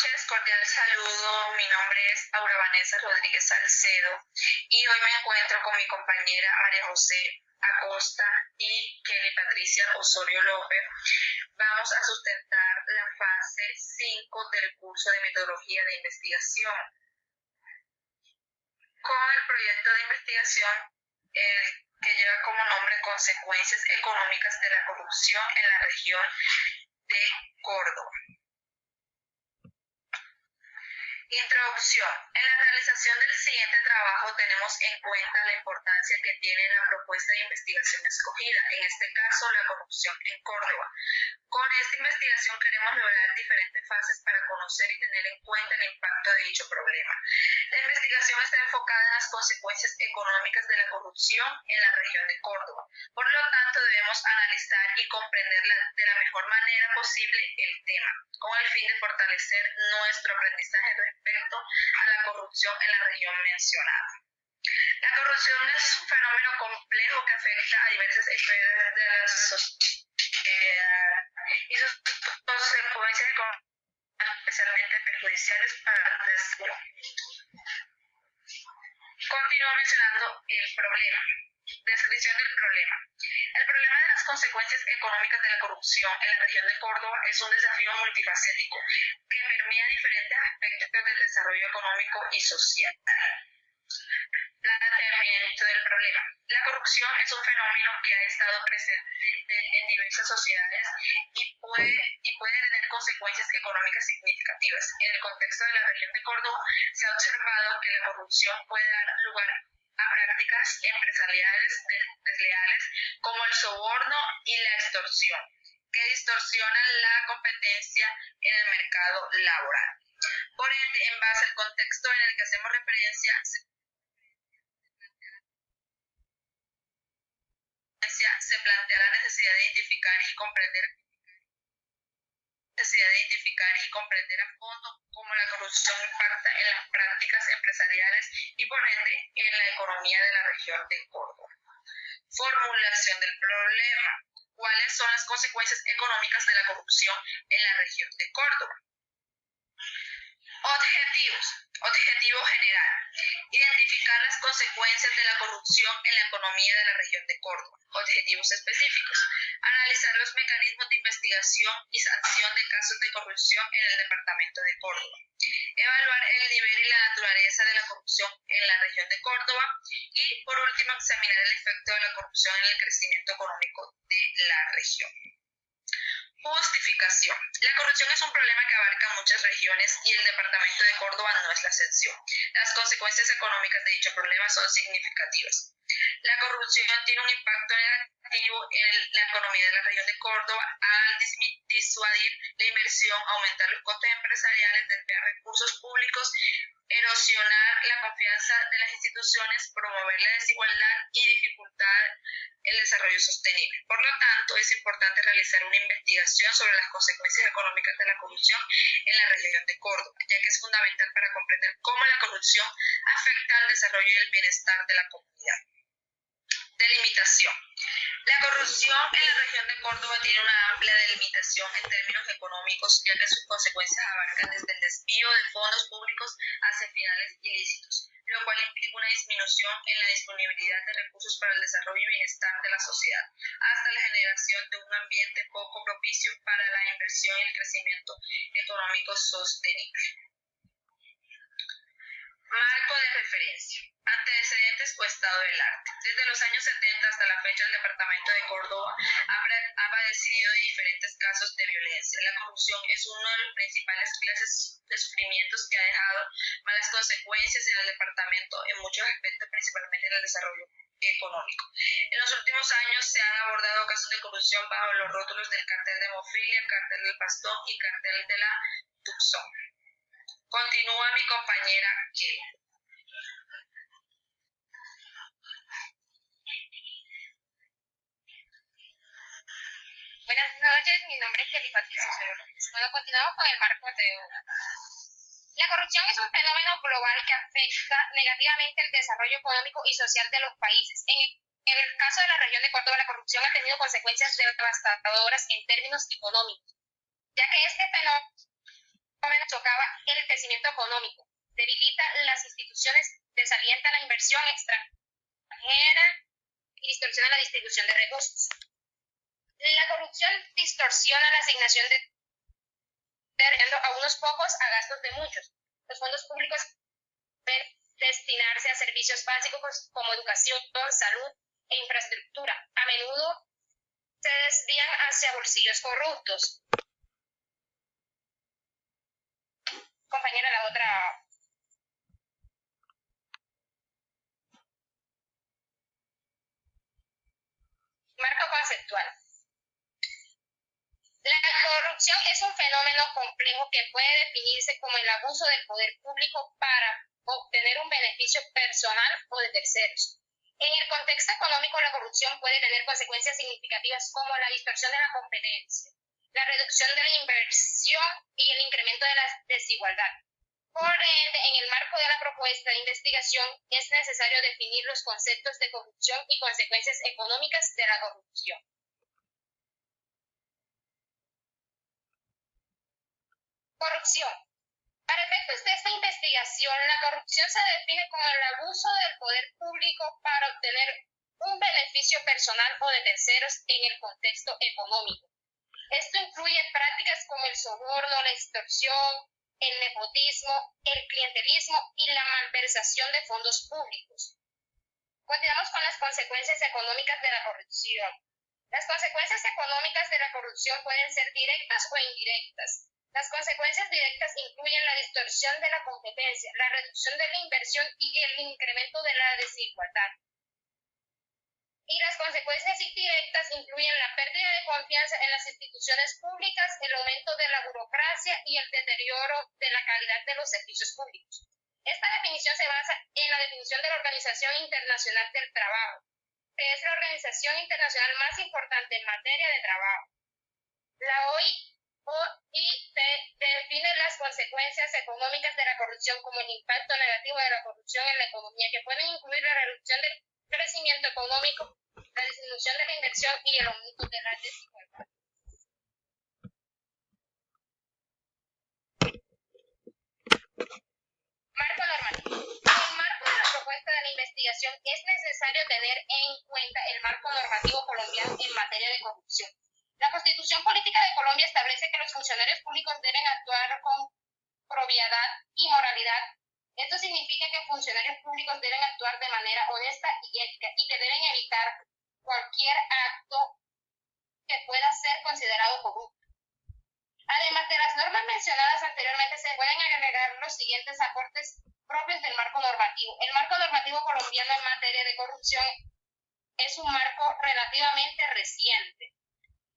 noches, cordial saludo. Mi nombre es Aura Vanessa Rodríguez Salcedo y hoy me encuentro con mi compañera María José Acosta y Kelly Patricia Osorio López. Vamos a sustentar la fase 5 del curso de metodología de investigación con el proyecto de investigación que lleva como nombre Consecuencias económicas de la corrupción en la región de Córdoba. Introducción. En la realización del siguiente trabajo tenemos en cuenta la importancia que tiene la propuesta de investigación escogida, en este caso la corrupción en Córdoba. Con esta investigación queremos lograr diferentes fases para conocer y tener en cuenta el impacto de dicho problema. La investigación está enfocada en las consecuencias económicas de la corrupción en la región de Córdoba. Por lo tanto, debemos analizar y comprender de la mejor manera posible el tema, con el fin de fortalecer nuestro aprendizaje respecto a la corrupción en la región mencionada. La corrupción es un fenómeno complejo que afecta a diversas esferas de la sociedad y sus consecuencias económicas especialmente perjudiciales para el desarrollo. Continúo mencionando el problema. Descripción del problema. El problema de las consecuencias económicas de la corrupción en la región de Córdoba es un desafío multifacético que permea diferentes aspectos del desarrollo económico y social. Planteamiento del problema. La corrupción es un fenómeno que ha estado presente en diversas sociedades y puede tener consecuencias económicas significativas. En el contexto de la región de Córdoba se ha observado que la corrupción puede dar lugar a prácticas empresariales desleales como el soborno y la extorsión, que distorsionan la competencia en el mercado laboral. Por ende, en base al contexto en el que hacemos referencia, se plantea la necesidad de identificar y comprender a fondo cómo la corrupción impacta en las prácticas empresariales y por ende en la economía de la región de Córdoba. Formulación del problema. ¿Cuáles son las consecuencias económicas de la corrupción en la región de Córdoba? Objetivos. Objetivo general. Identificar las consecuencias de la corrupción en la economía de la región de Córdoba. Objetivos específicos. Analizar los mecanismos de investigación y sanción de casos de corrupción en el departamento de Córdoba. Evaluar el nivel y la naturaleza de la corrupción en la región de Córdoba. Y, por último, examinar el efecto de la corrupción en el crecimiento económico de la región. Justificación. La corrupción es un problema que abarca muchas regiones y el departamento de Córdoba no es la excepción. Las consecuencias económicas de dicho problema son significativas. La corrupción tiene un impacto negativo en la economía de la región de Córdoba al disuadir la inversión, aumentar los costes empresariales, desviar recursos públicos, erosionar la confianza de las instituciones, promover la desigualdad y dificultar el desarrollo sostenible. Por lo tanto, es importante realizar una investigación sobre las consecuencias económicas de la corrupción en la región de Córdoba, ya que es fundamental para comprender cómo la corrupción afecta al desarrollo y el bienestar de la comunidad. Delimitación. La corrupción en la región de Córdoba tiene una amplia delimitación en términos económicos, ya que sus consecuencias abarcan desde el desvío de fondos públicos hacia finales ilícitos, lo cual implica una disminución en la disponibilidad de recursos para el desarrollo y bienestar de la sociedad, hasta la generación de un ambiente poco propicio para la inversión y el crecimiento económico sostenible. Marco de referencia. Antecedentes o estado del arte. Desde los años 70 hasta la fecha, el departamento de Córdoba ha padecido de diferentes casos de violencia. La corrupción es uno de los principales clases de sufrimientos que ha dejado malas consecuencias en el departamento en muchos aspectos, principalmente en el desarrollo económico. En los últimos años se han abordado casos de corrupción bajo los rótulos del cartel de hemofilia, cartel del pastón y cartel de la Tucson. Continúa mi compañera Kelly. Buenas noches, mi nombre es Kelly Patricia Osorio López. Bueno, continuamos con el marco teórico. La corrupción es un fenómeno global que afecta negativamente el desarrollo económico y social de los países. En el caso de la región de Córdoba, la corrupción ha tenido consecuencias devastadoras en términos económicos, ya que este fenómeno tocaba crecimiento económico, debilita las instituciones, desalienta la inversión extranjera y distorsiona la distribución de recursos. La corrupción distorsiona la asignación de a unos pocos a gastos de muchos. Los fondos públicos deben destinarse a servicios básicos como educación, salud e infraestructura. A menudo se desvían hacia bolsillos corruptos. Compañera, la otra. Marco conceptual. La corrupción es un fenómeno complejo que puede definirse como el abuso del poder público para obtener un beneficio personal o de terceros. En el contexto económico, la corrupción puede tener consecuencias significativas como la distorsión de la competencia, la reducción de la inversión y el incremento de la desigualdad. Por ende, en el marco de la propuesta de investigación es necesario definir los conceptos de corrupción y consecuencias económicas de la corrupción. Corrupción. Para efectos de esta investigación, la corrupción se define como el abuso del poder público para obtener un beneficio personal o de terceros en el contexto económico. Esto incluye prácticas como el soborno, la extorsión, el nepotismo, el clientelismo y la malversación de fondos públicos. Continuamos con las consecuencias económicas de la corrupción. Las consecuencias económicas de la corrupción pueden ser directas o indirectas. Las consecuencias directas incluyen la distorsión de la competencia, la reducción de la inversión y el incremento de la desigualdad. Y las consecuencias indirectas incluyen la pérdida de confianza en las instituciones públicas, el aumento de la burocracia y el deterioro de la calidad de los servicios públicos. Esta definición se basa en la definición de la Organización Internacional del Trabajo, que es la organización internacional más importante en materia de trabajo. La OIT define las consecuencias económicas de la corrupción como el impacto negativo de la corrupción en la economía, que pueden incluir la reducción del crecimiento económico, la disminución de la inversión y el aumento de la desigualdad. Marco normativo. En el marco de la propuesta de la investigación es necesario tener en cuenta el marco normativo colombiano en materia de corrupción. La Constitución Política de Colombia establece que los funcionarios públicos deben actuar con probidad y moralidad. Esto significa que funcionarios públicos deben actuar de manera honesta y ética y que deben evitar cualquier acto que pueda ser considerado corrupto. Además de las normas mencionadas anteriormente, se pueden agregar los siguientes aportes propios del marco normativo. El marco normativo colombiano en materia de corrupción es un marco relativamente reciente.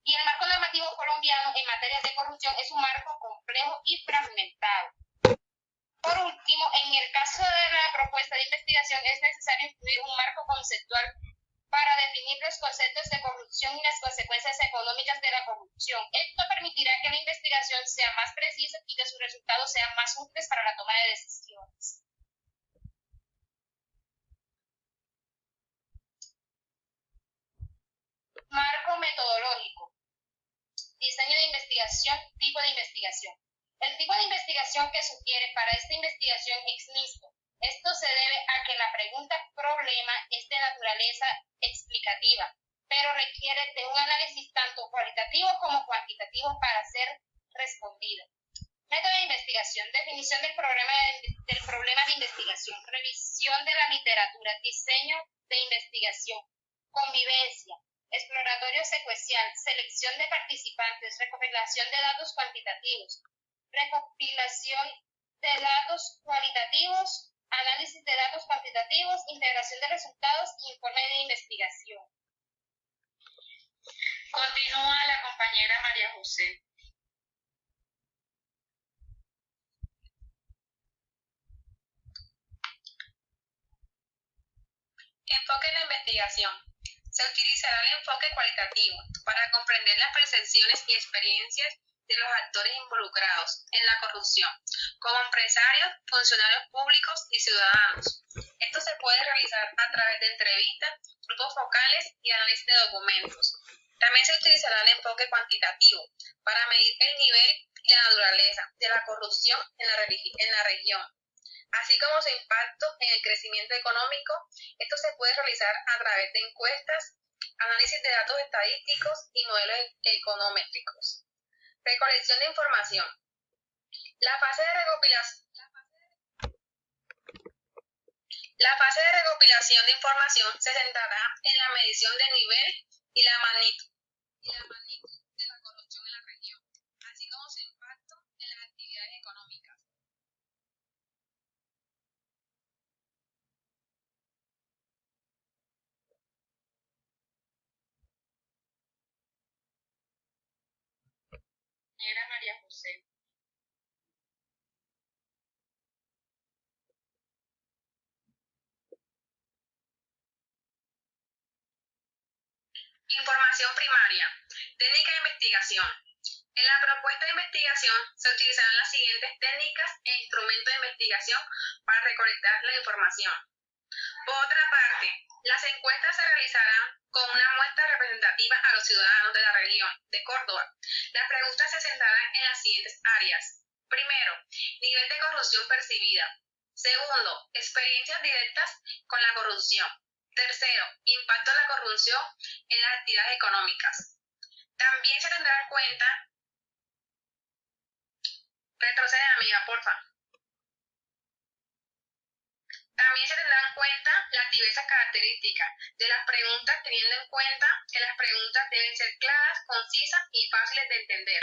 Y el marco normativo colombiano en materia de corrupción es un marco complejo y fragmentado. Por último, en el caso de la propuesta de investigación es necesario incluir un marco conceptual para definir los conceptos de corrupción y las consecuencias económicas de la corrupción. Esto permitirá que la investigación sea más precisa y que sus resultados sean más útiles para la toma de decisiones. Marco metodológico. Diseño de investigación, tipo de investigación. El tipo de investigación que sugiere para esta investigación es mixto. Esto se debe a que la pregunta problema es de naturaleza explicativa, pero requiere de un análisis tanto cualitativo como cuantitativo para ser respondida. Método de investigación, definición del problema de investigación, revisión de la literatura, diseño de investigación, convivencia, exploratorio secuencial, selección de participantes, recopilación de datos cuantitativos, recopilación de datos cualitativos, análisis de datos cuantitativos, integración de resultados y informe de investigación. Continúa la compañera María José. Enfoque en la investigación. Se utilizará el enfoque cualitativo para comprender las percepciones y experiencias de los actores involucrados en la corrupción, como empresarios, funcionarios públicos y ciudadanos. Esto se puede realizar a través de entrevistas, grupos focales y análisis de documentos. También se utilizará el enfoque cuantitativo para medir el nivel y la naturaleza de la corrupción en la región, así como su impacto en el crecimiento económico. Esto se puede realizar a través de encuestas, análisis de datos estadísticos y modelos econométricos. Recolección de información. La fase de recopilación de información se centrará en la medición del nivel y la magnitud de la corrupción en la región, así como su impacto en las actividades económicas. Señora María José. Información primaria. Técnica de investigación. En la propuesta de investigación se utilizarán las siguientes técnicas e instrumentos de investigación para recolectar la información. Por otra parte, las encuestas se realizarán con una muestra representativa a los ciudadanos de la región de Córdoba. Las preguntas se centrarán en las siguientes áreas. Primero, nivel de corrupción percibida. Segundo, experiencias directas con la corrupción. Tercero, impacto de la corrupción en las actividades económicas. También se tendrá en cuenta, retrocede amiga, porfa. También se tendrán en cuenta las diversas características de las preguntas, teniendo en cuenta que las preguntas deben ser claras, concisas y fáciles de entender.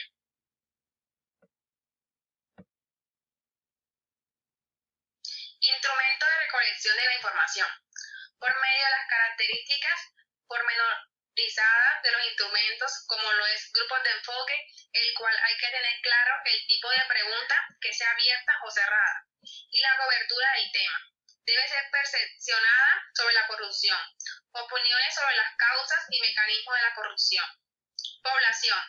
Instrumento de recolección de la información. Por medio de las características pormenorizadas de los instrumentos, como lo es grupos de enfoque, el cual hay que tener claro el tipo de pregunta, que sea abierta o cerrada, y la cobertura del tema. Debe ser percepcionada sobre la corrupción, opiniones sobre las causas y mecanismos de la corrupción. Población.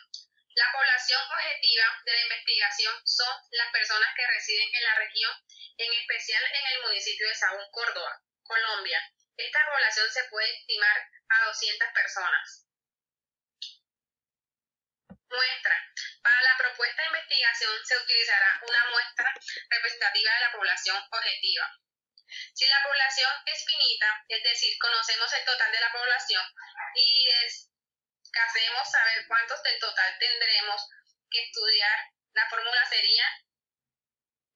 La población objetiva de la investigación son las personas que residen en la región, en especial en el municipio de Sahún, Córdoba, Colombia. Esta población se puede estimar a 200 personas. Muestra. Para la propuesta de investigación se utilizará una muestra representativa de la población objetiva. Si la población es finita, es decir, conocemos el total de la población y escasemos saber cuántos del total tendremos que estudiar, la fórmula sería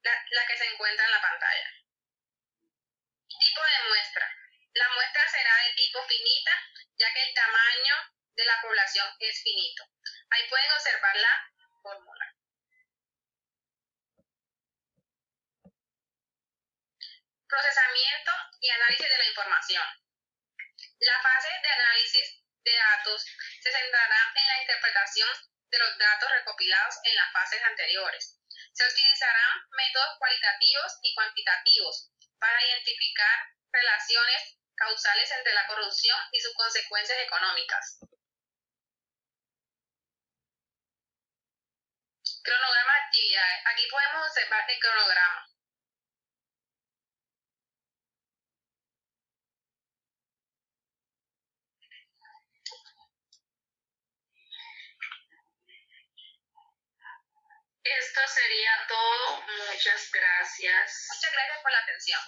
la que se encuentra en la pantalla. Tipo de muestra. La muestra será de tipo finita, ya que el tamaño de la población es finito. Ahí pueden observar la fórmula. Procesamiento y análisis de la información. La fase de análisis de datos se centrará en la interpretación de los datos recopilados en las fases anteriores. Se utilizarán métodos cualitativos y cuantitativos para identificar relaciones causales entre la corrupción y sus consecuencias económicas. Cronograma de actividades. Aquí podemos observar el cronograma. Esto sería todo. Muchas gracias. Muchas gracias por la atención.